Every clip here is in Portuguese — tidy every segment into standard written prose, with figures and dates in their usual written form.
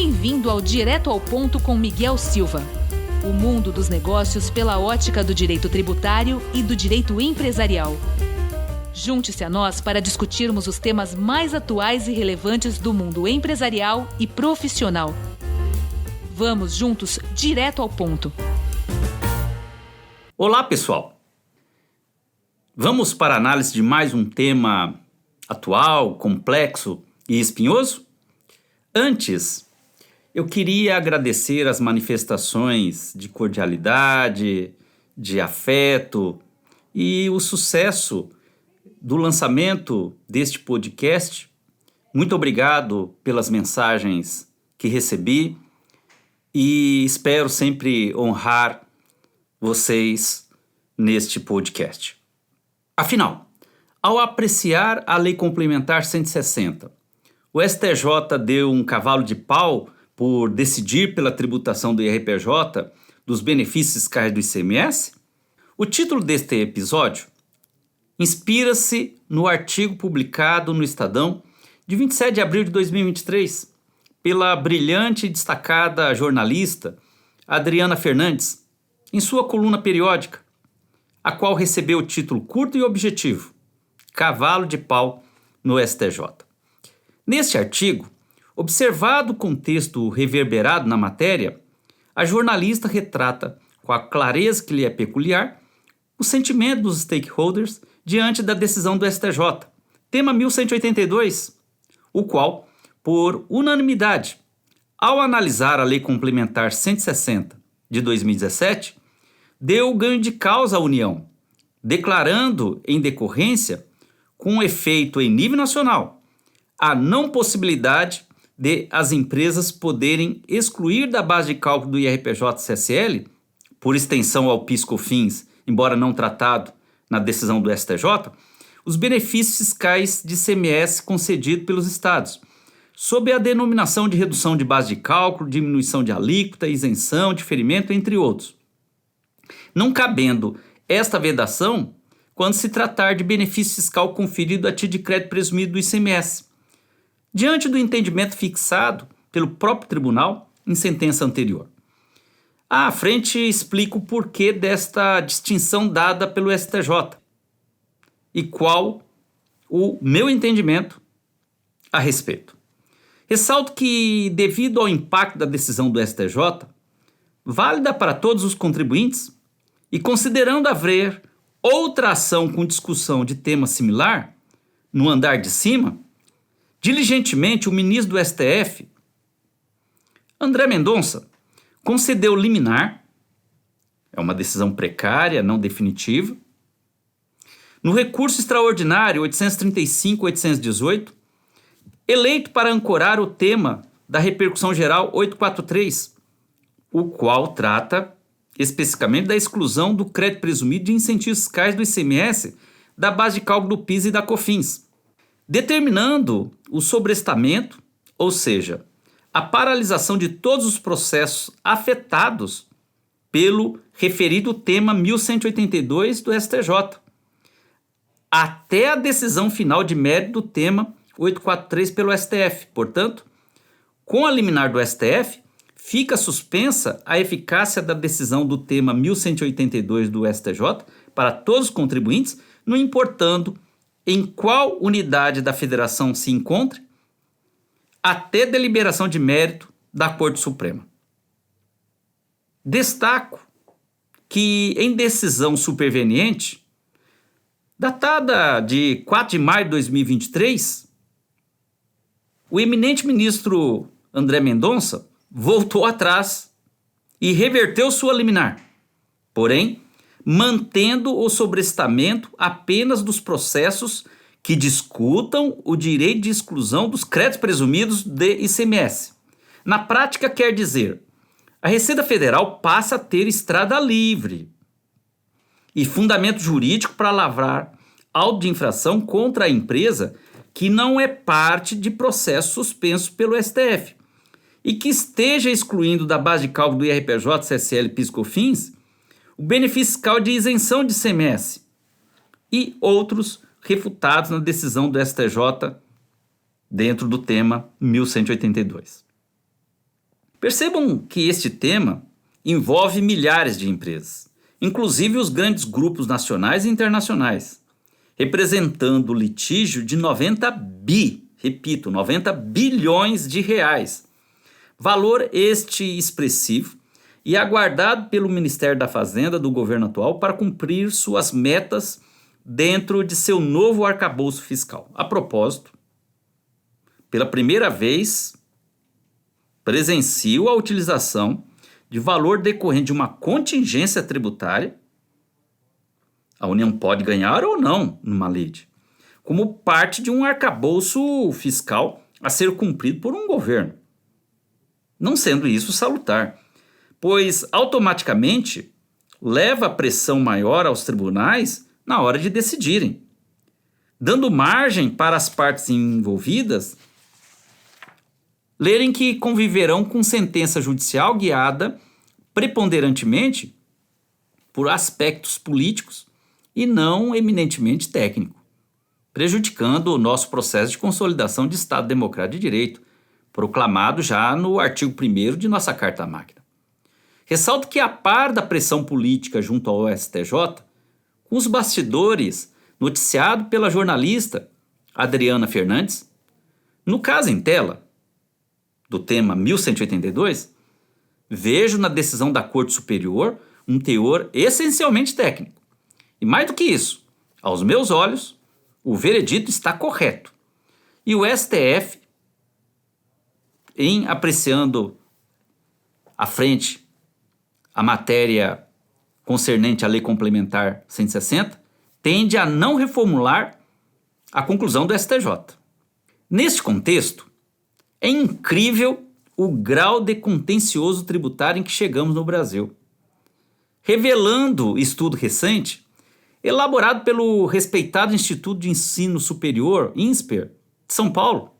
Bem-vindo ao Direto ao Ponto com Miguel Silva. O mundo dos negócios pela ótica do direito tributário e do direito empresarial. Junte-se a nós para discutirmos os temas mais atuais e relevantes do mundo empresarial e profissional. Vamos juntos direto ao ponto. Olá, pessoal! Vamos para a análise de mais um tema atual, complexo e espinhoso? Antes, eu queria agradecer as manifestações de cordialidade, de afeto e o sucesso do lançamento deste podcast. Muito obrigado pelas mensagens que recebi e espero sempre honrar vocês neste podcast. Afinal, ao apreciar a Lei Complementar 160, o STJ deu um cavalo de pau por decidir pela tributação do IRPJ dos benefícios fiscais do ICMS? O título deste episódio inspira-se no artigo publicado no Estadão de 27 de abril de 2023 pela brilhante e destacada jornalista Adriana Fernandes em sua coluna periódica, a qual recebeu o título curto e objetivo: Cavalo de Pau no STJ. Neste artigo, observado o contexto reverberado na matéria, a jornalista retrata, com a clareza que lhe é peculiar, o sentimento dos stakeholders diante da decisão do STJ, tema 1182, o qual, por unanimidade, ao analisar a Lei Complementar 160 de 2017, deu ganho de causa à União, declarando, em decorrência, com efeito em nível nacional, a não possibilidade de as empresas poderem excluir da base de cálculo do IRPJ-CSL, por extensão ao PIS/COFINS, embora não tratado na decisão do STJ, os benefícios fiscais de ICMS concedidos pelos estados, sob a denominação de redução de base de cálculo, diminuição de alíquota, isenção, diferimento, entre outros. Não cabendo esta vedação quando se tratar de benefício fiscal conferido a título de crédito presumido do ICMS, diante do entendimento fixado pelo próprio tribunal em sentença anterior. À frente explico o porquê desta distinção dada pelo STJ e qual o meu entendimento a respeito. Ressalto que, devido ao impacto da decisão do STJ, válida para todos os contribuintes, e considerando haver outra ação com discussão de tema similar, no andar de cima, diligentemente o ministro do STF, André Mendonça, concedeu liminar, é uma decisão precária, não definitiva, no recurso extraordinário 835-818, eleito para ancorar o tema da repercussão geral 843, o qual trata especificamente da exclusão do crédito presumido de incentivos fiscais do ICMS da base de cálculo do PIS e da COFINS, determinando o sobrestamento, ou seja, a paralisação de todos os processos afetados pelo referido tema 1182 do STJ, até a decisão final de mérito do tema 843 pelo STF. Portanto, com a liminar do STF, fica suspensa a eficácia da decisão do tema 1182 do STJ para todos os contribuintes, não importando em qual unidade da federação se encontre, até deliberação de mérito da Corte Suprema. Destaco que, em decisão superveniente, datada de 4 de maio de 2023, o eminente ministro André Mendonça voltou atrás e reverteu sua liminar, porém, mantendo o sobrestamento apenas dos processos que discutam o direito de exclusão dos créditos presumidos de ICMS. Na prática, quer dizer, a Receita Federal passa a ter estrada livre e fundamento jurídico para lavrar auto de infração contra a empresa que não é parte de processo suspenso pelo STF e que esteja excluindo da base de cálculo do IRPJ, CSL, PIS/COFINS o benefício fiscal de isenção de ICMS e outros refutados na decisão do STJ dentro do tema 1182. Percebam que este tema envolve milhares de empresas, inclusive os grandes grupos nacionais e internacionais, representando litígio de 90 bilhões de reais. Valor este expressivo e aguardado pelo Ministério da Fazenda do governo atual para cumprir suas metas dentro de seu novo arcabouço fiscal. A propósito, pela primeira vez, presencio a utilização de valor decorrente de uma contingência tributária. A União pode ganhar ou não numa lide, como parte de um arcabouço fiscal a ser cumprido por um governo. Não sendo isso salutar, pois automaticamente leva a pressão maior aos tribunais na hora de decidirem, dando margem para as partes envolvidas lerem que conviverão com sentença judicial guiada preponderantemente por aspectos políticos e não eminentemente técnico, prejudicando o nosso processo de consolidação de Estado Democrático de Direito, proclamado já no artigo 1º de nossa Carta Magna. Ressalto que, a par da pressão política junto ao STJ, com os bastidores noticiado pela jornalista Adriana Fernandes, no caso em tela, do tema 1182, vejo na decisão da Corte Superior um teor essencialmente técnico. E mais do que isso, aos meus olhos, o veredito está correto. E o STF, em apreciando à frente a matéria concernente à Lei Complementar 160, tende a não reformular a conclusão do STJ. Neste contexto, é incrível o grau de contencioso tributário em que chegamos no Brasil. Revelando estudo recente, elaborado pelo respeitado Instituto de Ensino Superior, INSPER, de São Paulo,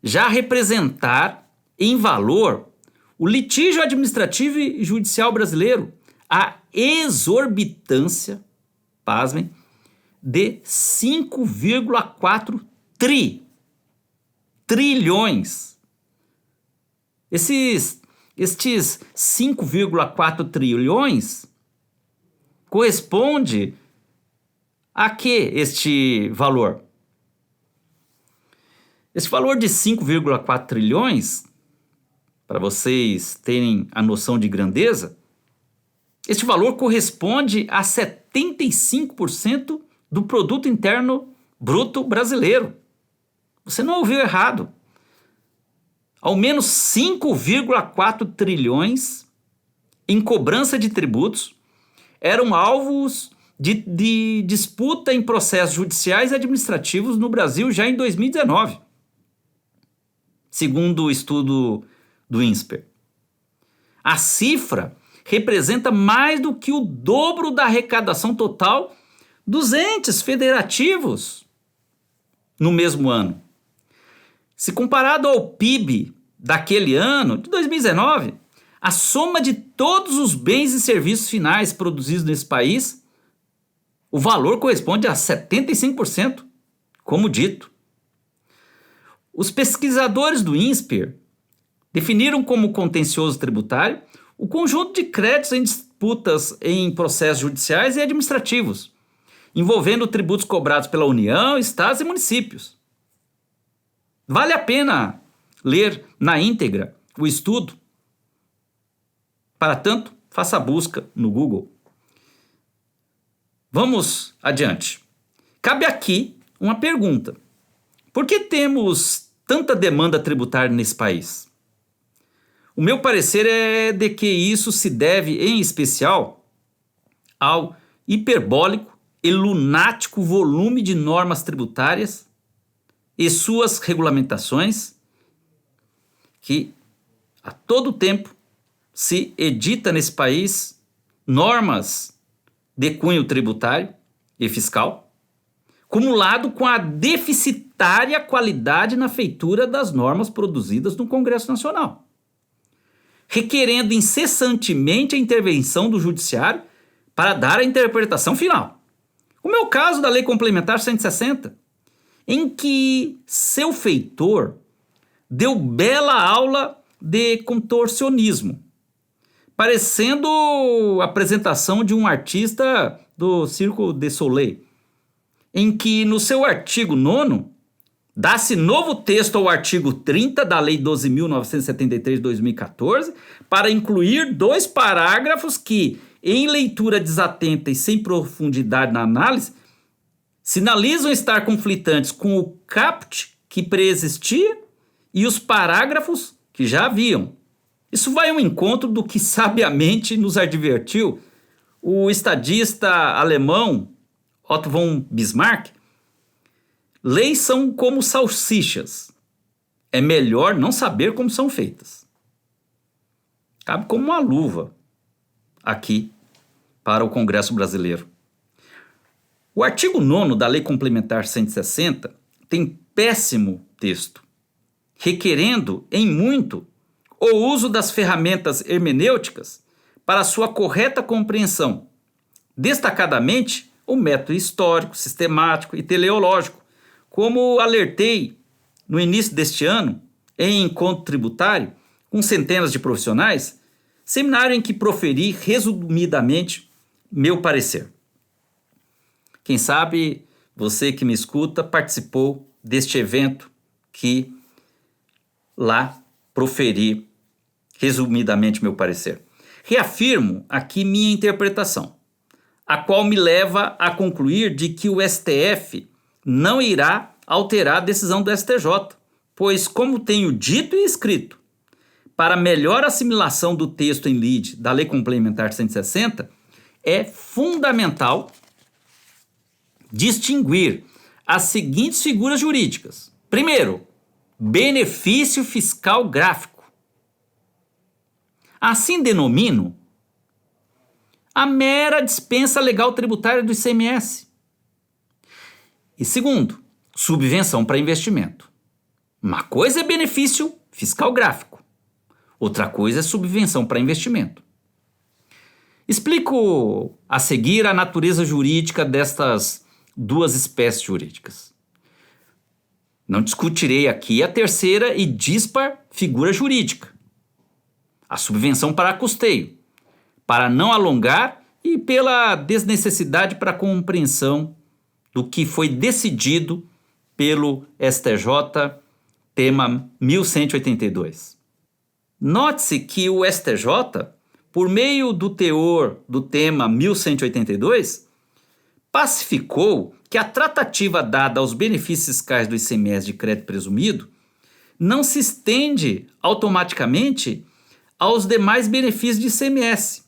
já representar em valor o litígio administrativo e judicial brasileiro, a exorbitância, pasmem, de 5,4 trilhões. Estes 5,4 trilhões corresponde a que este valor? Esse valor de 5,4 trilhões, para vocês terem a noção de grandeza, este valor corresponde a 75% do produto interno bruto brasileiro. Você não ouviu errado. Ao menos 5,4 trilhões em cobrança de tributos eram alvos de disputa em processos judiciais e administrativos no Brasil já em 2019, segundo o estudo do INSPER. A cifra representa mais do que o dobro da arrecadação total dos entes federativos no mesmo ano. Se comparado ao PIB daquele ano, de 2019, a soma de todos os bens e serviços finais produzidos nesse país, o valor corresponde a 75%, como dito. Os pesquisadores do INSPER definiram como contencioso tributário o conjunto de créditos em disputas em processos judiciais e administrativos, envolvendo tributos cobrados pela União, estados e municípios. Vale a pena ler na íntegra o estudo. Para tanto, faça a busca no Google. Vamos adiante. Cabe aqui uma pergunta. Por que temos tanta demanda tributária nesse país? O meu parecer é de que isso se deve, em especial, ao hiperbólico e lunático volume de normas tributárias e suas regulamentações que, a todo tempo, se edita nesse país normas de cunho tributário e fiscal, cumulado com a deficitária qualidade na feitura das normas produzidas no Congresso Nacional, requerendo incessantemente a intervenção do Judiciário para dar a interpretação final. Como é o caso da Lei Complementar 160, em que seu feitor deu bela aula de contorcionismo, parecendo a apresentação de um artista do Cirque du Soleil, em que no seu artigo 9º dá-se novo texto ao artigo 30 da Lei 12.973 de 2014 para incluir 2 parágrafos que, em leitura desatenta e sem profundidade na análise, sinalizam estar conflitantes com o caput que preexistia e os parágrafos que já haviam. Isso vai ao encontro do que sabiamente nos advertiu o estadista alemão Otto von Bismarck. Leis são como salsichas. É melhor não saber como são feitas. Cabe como uma luva aqui para o Congresso Brasileiro. O artigo 9º da Lei Complementar 160 tem péssimo texto, requerendo em muito o uso das ferramentas hermenêuticas para sua correta compreensão, destacadamente o método histórico, sistemático e teleológico, como alertei no início deste ano, em encontro tributário, com centenas de profissionais, seminário em que proferi resumidamente meu parecer. Quem sabe você que me escuta participou deste evento que lá proferi resumidamente meu parecer. Reafirmo aqui minha interpretação, a qual me leva a concluir de que o STF não irá alterar a decisão do STJ, pois, como tenho dito e escrito, para melhor assimilação do texto em lide da Lei Complementar 160, é fundamental distinguir as seguintes figuras jurídicas. Primeiro, benefício fiscal gráfico. Assim denomino a mera dispensa legal tributária do ICMS. E segundo, subvenção para investimento. Uma coisa é benefício fiscal gráfico, outra coisa é subvenção para investimento. Explico a seguir a natureza jurídica destas 2 espécies jurídicas. Não discutirei aqui a terceira e dispar figura jurídica, a subvenção para custeio, para não alongar e pela desnecessidade para a compreensão do que foi decidido pelo STJ, tema 1182. Note-se que o STJ, por meio do teor do tema 1182, pacificou que a tratativa dada aos benefícios fiscais do ICMS de crédito presumido não se estende automaticamente aos demais benefícios de ICMS,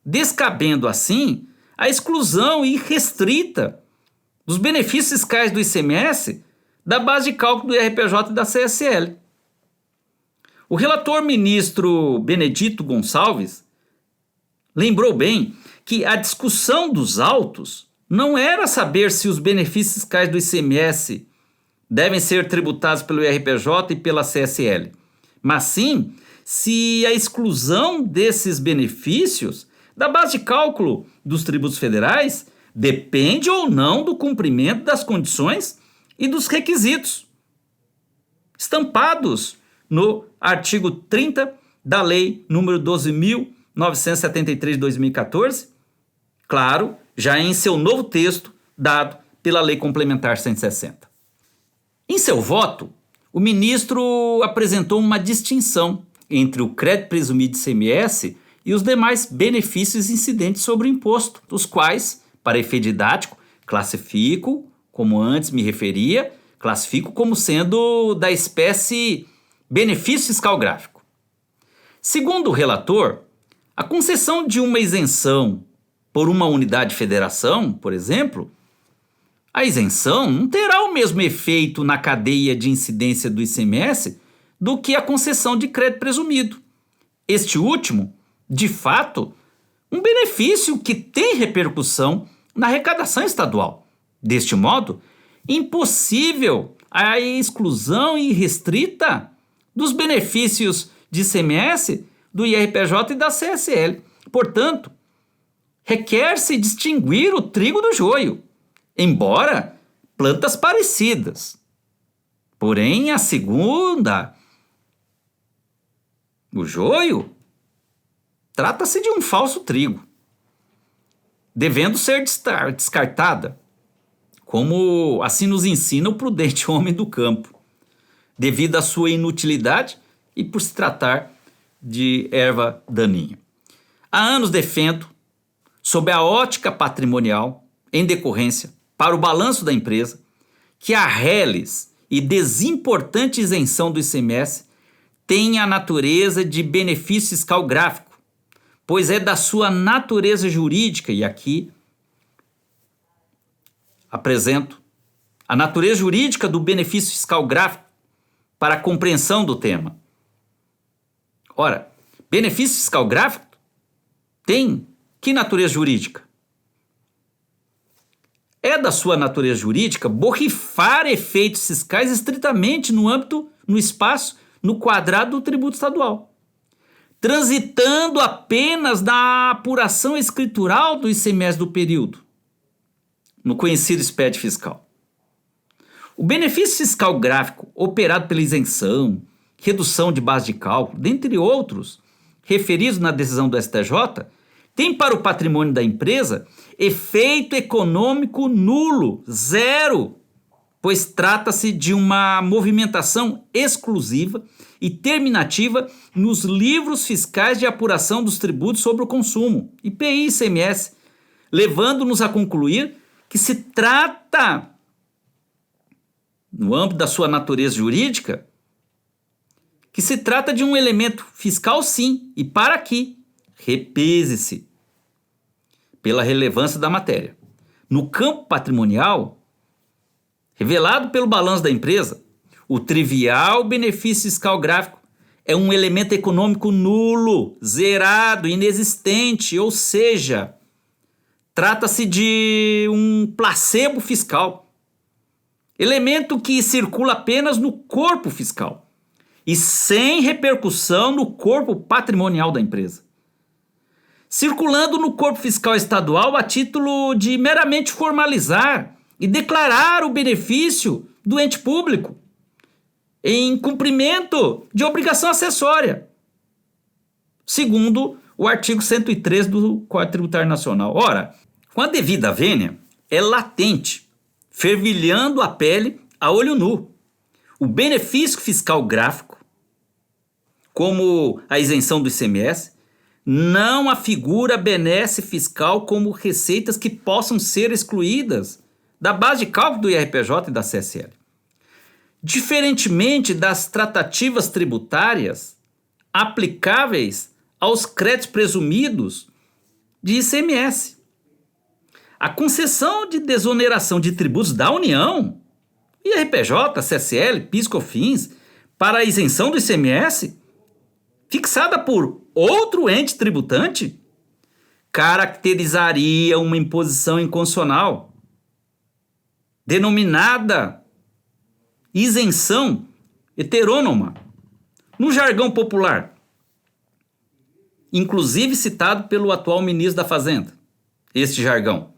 descabendo assim a exclusão irrestrita dos benefícios fiscais do ICMS da base de cálculo do IRPJ e da CSL. O relator ministro Benedito Gonçalves lembrou bem que a discussão dos autos não era saber se os benefícios fiscais do ICMS devem ser tributados pelo IRPJ e pela CSL, mas sim se a exclusão desses benefícios da base de cálculo dos tributos federais depende ou não do cumprimento das condições e dos requisitos estampados no artigo 30 da Lei número 12.973 de 2014, claro, já em seu novo texto dado pela Lei Complementar 160. Em seu voto, o ministro apresentou uma distinção entre o crédito presumido de ICMS e os demais benefícios incidentes sobre o imposto, os quais, para efeito didático, classifico, como antes me referia, classifico como sendo da espécie benefício fiscal gráfico. Segundo o relator, a concessão de uma isenção por uma unidade de federação, por exemplo, a isenção não terá o mesmo efeito na cadeia de incidência do ICMS do que a concessão de crédito presumido. Este último, de fato, um benefício que tem repercussão na arrecadação estadual. Deste modo, impossível a exclusão irrestrita dos benefícios de ICMS, do IRPJ e da CSL. Portanto, requer-se distinguir o trigo do joio, embora plantas parecidas. Porém, a segunda O joio trata-se de um falso trigo, devendo ser descartada, como assim nos ensina o prudente homem do campo, devido à sua inutilidade e por se tratar de erva daninha. Há anos defendo, sob a ótica patrimonial, em decorrência, para o balanço da empresa, que a reles e desimportante isenção do ICMS tem a natureza de benefício fiscal gráfico, pois é da sua natureza jurídica, e aqui apresento a natureza jurídica do benefício fiscal gráfico para a compreensão do tema. Ora, benefício fiscal gráfico tem que natureza jurídica? É da sua natureza jurídica borrifar efeitos fiscais estritamente no espaço, no quadrado do tributo estadual, transitando apenas da apuração escritural do ICMS do período, no conhecido SPED fiscal. O benefício fiscal gráfico operado pela isenção, redução de base de cálculo, dentre outros, referidos na decisão do STJ, tem para o patrimônio da empresa efeito econômico nulo, zero, pois trata-se de uma movimentação exclusiva e terminativa nos livros fiscais de apuração dos tributos sobre o consumo, IPI e ICMS, levando-nos a concluir que se trata, no âmbito da sua natureza jurídica, que se trata de um elemento fiscal sim, e para aqui, repese-se, pela relevância da matéria. No campo patrimonial, revelado pelo balanço da empresa, o trivial benefício fiscal gráfico é um elemento econômico nulo, zerado, inexistente, ou seja, trata-se de um placebo fiscal, elemento que circula apenas no corpo fiscal e sem repercussão no corpo patrimonial da empresa, circulando no corpo fiscal estadual a título de meramente formalizar e declarar o benefício do ente público em cumprimento de obrigação acessória, segundo o artigo 103 do Código Tributário Nacional. Ora, com a devida vênia, é latente, fervilhando a pele a olho nu, o benefício fiscal gráfico, como a isenção do ICMS, não afigura benesse fiscal como receitas que possam ser excluídas da base de cálculo do IRPJ e da CSL. Diferentemente das tratativas tributárias aplicáveis aos créditos presumidos de ICMS. A concessão de desoneração de tributos da União, IRPJ, CSL, PIS, COFINS, para a isenção do ICMS, fixada por outro ente tributante, caracterizaria uma imposição inconstitucional, denominada isenção heterônoma, no jargão popular, inclusive citado pelo atual ministro da Fazenda. Este jargão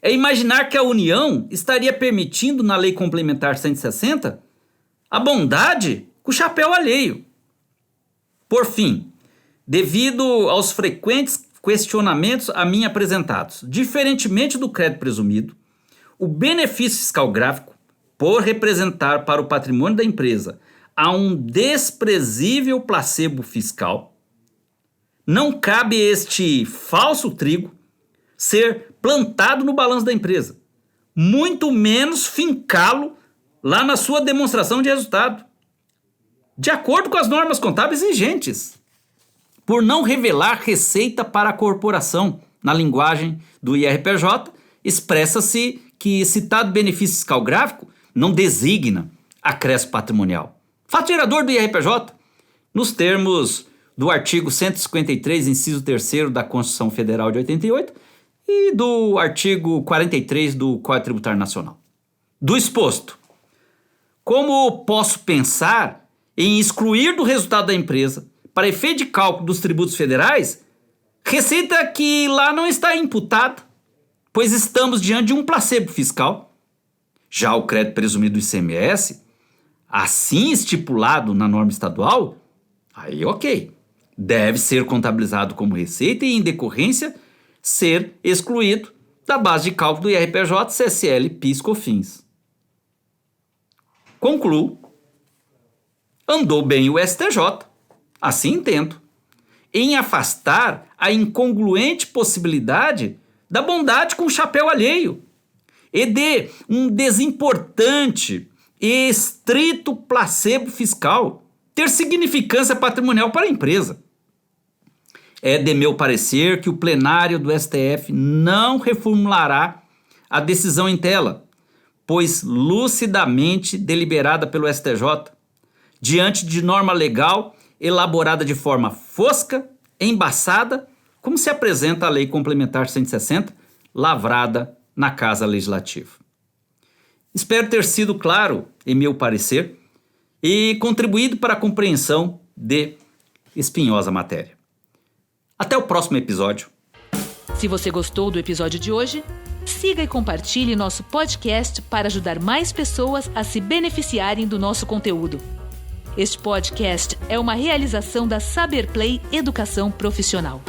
é imaginar que a União estaria permitindo na Lei Complementar 160 a bondade com o chapéu alheio. Por fim, devido aos frequentes questionamentos a mim apresentados, diferentemente do crédito presumido, o benefício fiscal gráfico, por representar para o patrimônio da empresa a um desprezível placebo fiscal, não cabe este falso trigo ser plantado no balanço da empresa, muito menos fincá-lo lá na sua demonstração de resultado, de acordo com as normas contábeis vigentes, por não revelar receita para a corporação. Na linguagem do IRPJ, expressa-se que citado benefício fiscal gráfico não designa acréscimo patrimonial. Fato gerador do IRPJ, nos termos do artigo 153, inciso 3º da Constituição Federal de 88 e do artigo 43 do Código Tributário Nacional. Do exposto, como posso pensar em excluir do resultado da empresa, para efeito de cálculo dos tributos federais, receita que lá não está imputada, pois estamos diante de um placebo fiscal? Já o crédito presumido do ICMS, assim estipulado na norma estadual, aí ok. deve ser contabilizado como receita e, em decorrência, ser excluído da base de cálculo do IRPJ, CSL, PIS, COFINS. Concluo. Andou bem o STJ, assim entendo, em afastar a incongruente possibilidade da bondade com o chapéu alheio e de um desimportante e estrito placebo fiscal ter significância patrimonial para a empresa. É de meu parecer que o plenário do STF não reformulará a decisão em tela, pois lucidamente deliberada pelo STJ, diante de norma legal elaborada de forma fosca, embaçada, como se apresenta a Lei Complementar 160, lavrada na Casa Legislativa. Espero ter sido claro em meu parecer e contribuído para a compreensão de espinhosa matéria. Até o próximo episódio. Se você gostou do episódio de hoje, siga e compartilhe nosso podcast para ajudar mais pessoas a se beneficiarem do nosso conteúdo. Este podcast é uma realização da Saber Play Educação Profissional.